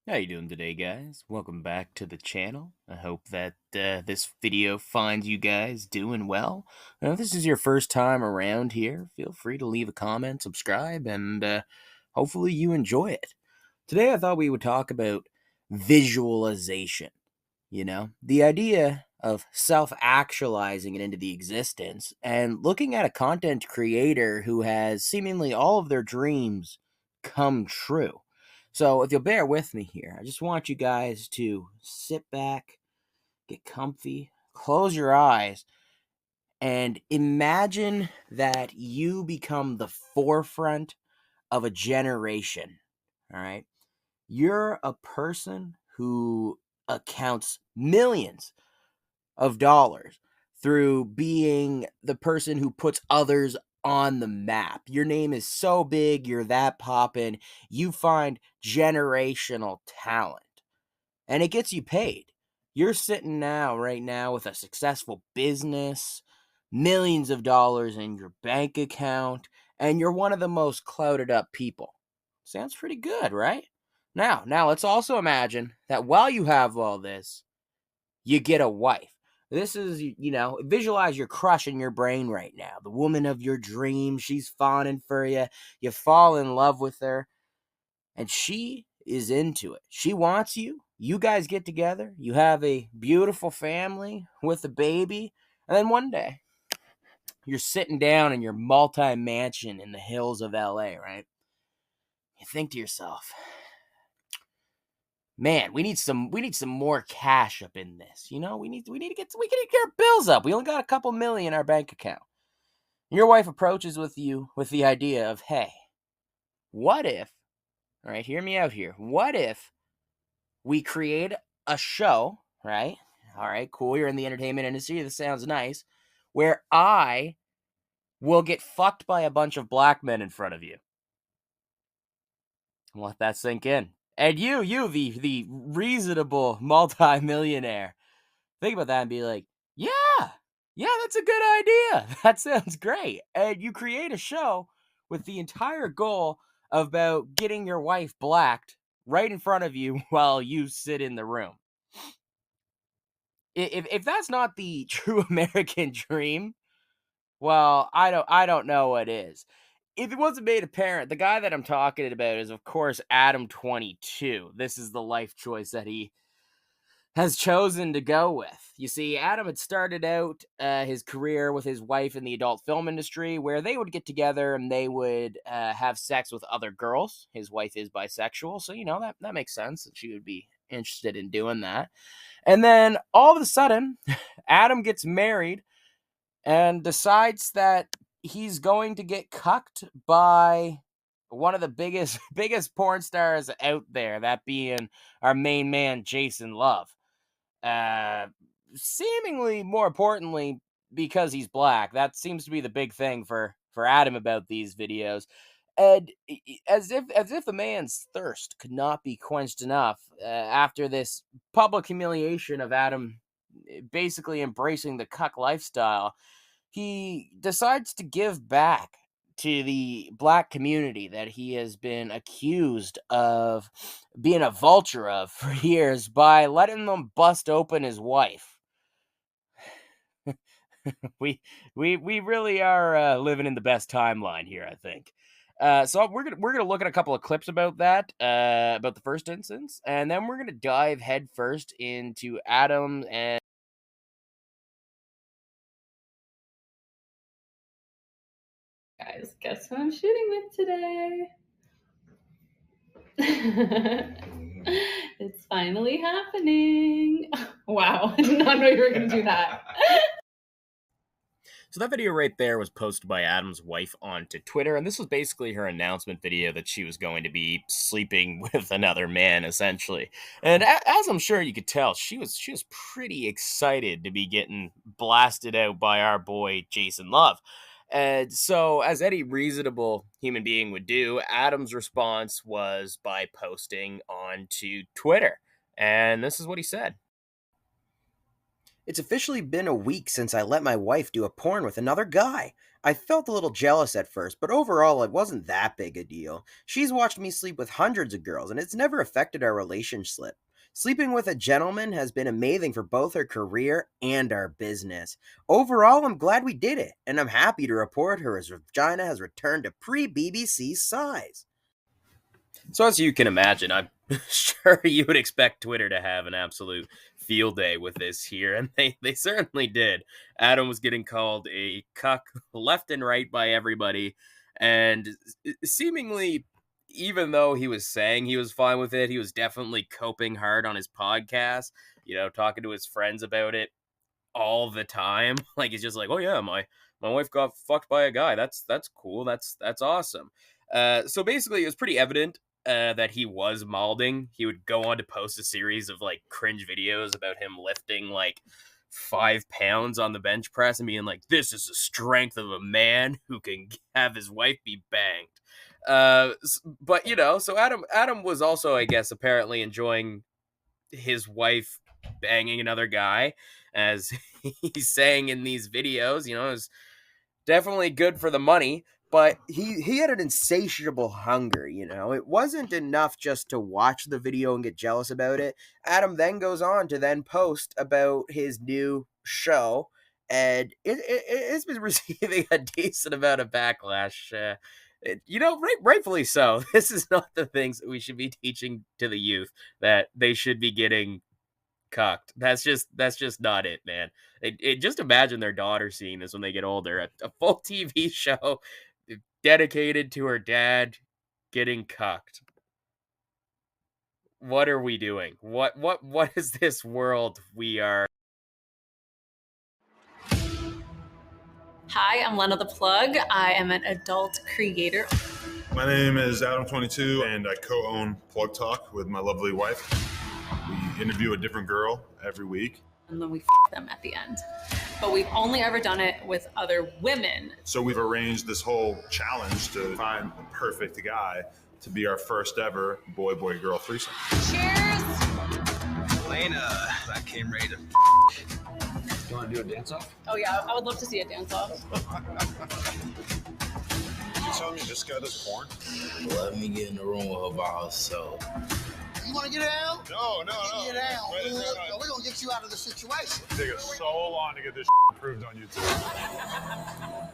How you doing today, guys? Welcome back to the channel. I hope that this video finds you guys doing well. Now, if this is your first time around here, feel free to leave a comment, subscribe, and hopefully you enjoy it. Today I thought we would talk about visualization. The idea of self-actualizing it into the existence and looking at a content creator who has seemingly all of their dreams come true. So, if you'll bear with me here, I just want you guys to sit back, get comfy, close your eyes, and imagine that you become the forefront of a generation. All right. You're a person who accounts millions of dollars through being the person who puts others on the map. Your name is so big, you're that poppin', you find generational talent, and it gets you paid. You're sitting right now, with a successful business, millions of dollars in your bank account, and you're one of the most clouded up people. Sounds pretty good, right? Now let's also imagine that while you have all this, you get a wife. This is, visualize your crush in your brain right now. The woman of your dreams. She's fawning for you. You fall in love with her, and she is into it. She wants you. You guys get together. You have a beautiful family with a baby. And then one day, you're sitting down in your multi mansion in the hills of LA, right? You think to yourself, man, we need some more cash up in this. We need to get our bills up. We only got a couple million in our bank account. Your wife approaches with you with the idea of, hey, what if, all right, hear me out here. What if we create a show, right? All right, cool. You're in the entertainment industry. This sounds nice. Where I will get fucked by a bunch of black men in front of you. Let that sink in. And you, the reasonable multi-millionaire, think about that and be like, yeah, that's a good idea. That sounds great. And you create a show with the entire goal about getting your wife blacked right in front of you while you sit in the room. If that's not the true American dream, well, I don't know what is. If it wasn't made apparent, the guy that I'm talking about is, of course, ADAM22. This is the life choice that he has chosen to go with. You see, Adam had started out his career with his wife in the adult film industry, where they would get together and they would have sex with other girls. His wife is bisexual, so that makes sense that she would be interested in doing that. And then all of a sudden, Adam gets married and decides that he's going to get cucked by one of the biggest biggest porn stars out there, that being our main man Jason Love. Uh, Seemingly more importantly, because he's black. That seems to be the big thing for Adam about these videos. And as if the man's thirst could not be quenched enough after this public humiliation of Adam basically embracing the cuck lifestyle, he decides to give back to the black community that he has been accused of being a vulture of for years by letting them bust open his wife. We really are living in the best timeline here, I think. So we're gonna look at a couple of clips about that, about the first instance, and then we're gonna dive headfirst into Adam and. Guys, guess who I'm shooting with today? It's finally happening. Wow, I did not know you were going to do that. So that video right there was posted by Adam's wife onto Twitter, and this was basically her announcement video that she was going to be sleeping with another man, essentially. And as I'm sure you could tell, she was pretty excited to be getting blasted out by our boy Jason Love. And so, as any reasonable human being would do, Adam's response was by posting onto Twitter. And this is what he said. It's officially been a week since I let my wife do a porn with another guy. I felt a little jealous at first, but overall, it wasn't that big a deal. She's watched me sleep with hundreds of girls, and it's never affected our relationship. Sleeping with a gentleman has been amazing for both our career and our business. Overall, I'm glad we did it, and I'm happy to report her vagina has returned to pre-BBC size. So as you can imagine, I'm sure you would expect Twitter to have an absolute field day with this here, and they certainly did. Adam was getting called a cuck left and right by everybody, and seemingly, even though he was saying he was fine with it, he was definitely coping hard on his podcast, talking to his friends about it all the time. Like he's just like, oh yeah, my wife got fucked by a guy. That's cool. That's awesome. So basically, it was pretty evident that he was malding. He would go on to post a series of like cringe videos about him lifting like 5 pounds on the bench press and being like, "This is the strength of a man who can have his wife be banged." But so Adam was also, I guess, apparently enjoying his wife banging another guy, as he's saying in these videos. Is definitely good for the money, But he had an insatiable hunger, It wasn't enough just to watch the video and get jealous about it. Adam then goes on to then post about his new show, and it's been receiving a decent amount of backlash. Rightfully so. This is not the things that we should be teaching to the youth, that they should be getting cucked. That's just not it, man. Just imagine their daughter seeing this when they get older. A full TV show dedicated to her dad getting cucked. What are we doing? What is this world we are? Hi, I'm Lena the Plug. I am an adult creator. My name is ADAM22, and I co-own Plug Talk with my lovely wife. We interview a different girl every week. And then we them at the end. But we've only ever done it with other women. So we've arranged this whole challenge to find the perfect guy to be our first ever boy-boy-girl threesome. Cheers! Lena, I came ready to. You want to do a dance-off? Oh yeah, I would love to see a dance-off. You telling me this guy does porn? Let me get in the room with her by herself. You want to get down? No. Get down. Wait, no. We're going to get you out of the situation. It's taking so long to get this approved on YouTube.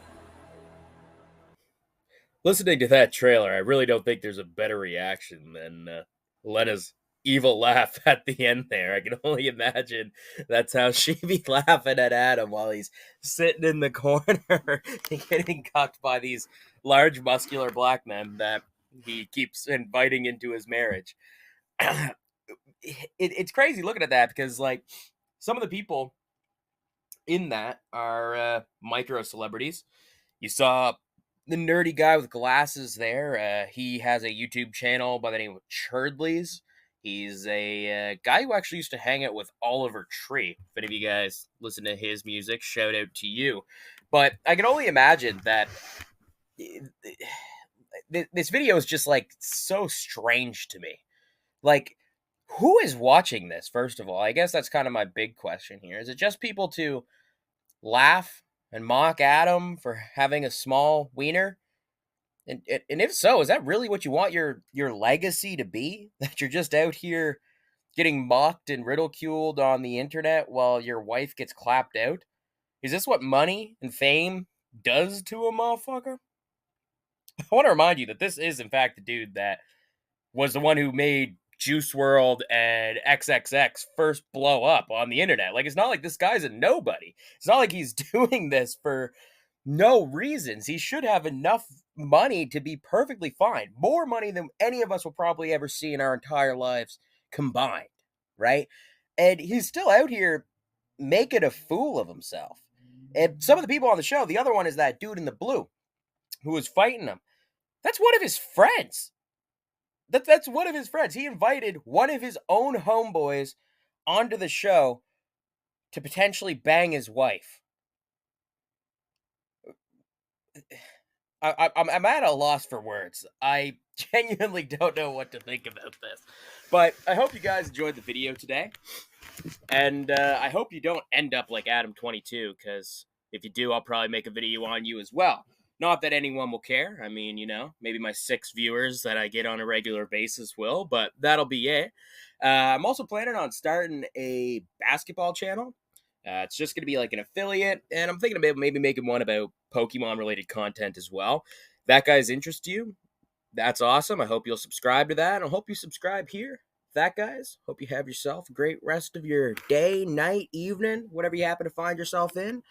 Listening to that trailer, I really don't think there's a better reaction than Lena's evil laugh at the end there. I can only imagine that's how she'd be laughing at Adam while he's sitting in the corner getting cucked by these large, muscular black men that he keeps inviting into his marriage. It's crazy looking at that, because like some of the people in that are micro celebrities. You saw the nerdy guy with glasses there. He has a YouTube channel by the name of Churdleys. He's a guy who actually used to hang out with Oliver Tree. If any of you guys listen to his music, shout out to you. But I can only imagine that this video is just like so strange to me. Like, who is watching this, first of all? I guess that's kind of my big question here. Is it just people to laugh and mock Adam for having a small wiener? And if so, is that really what you want your legacy to be? That you're just out here getting mocked and ridiculed on the internet while your wife gets clapped out? Is this what money and fame does to a motherfucker? I want to remind you that this is, in fact, the dude that was the one who made Juice World and XXX first blow up on the internet. Like, it's not like this guy's a nobody. It's not like he's doing this for no reasons. He should have enough money to be perfectly fine. More money than any of us will probably ever see in our entire lives combined, right? And he's still out here making a fool of himself. And some of the people on the show, the other one is that dude in the blue who was fighting him. That's one of his friends. That's one of his friends. He invited one of his own homeboys onto the show to potentially bang his wife. I'm at a loss for words. I genuinely don't know what to think about this. But I hope you guys enjoyed the video today. And I hope you don't end up like ADAM22, because If you do, I'll probably make a video on you as well. Not that anyone will care. I mean, you know, maybe my 6 viewers that I get on a regular basis will, but that'll be it. I'm also planning on starting a basketball channel. It's just going to be like an affiliate, and I'm thinking about maybe making one about Pokemon-related content as well. If that guy's interest you, that's awesome. I hope you'll subscribe to that. I hope you subscribe here. That, guys, hope you have yourself a great rest of your day, night, evening, whatever you happen to find yourself in.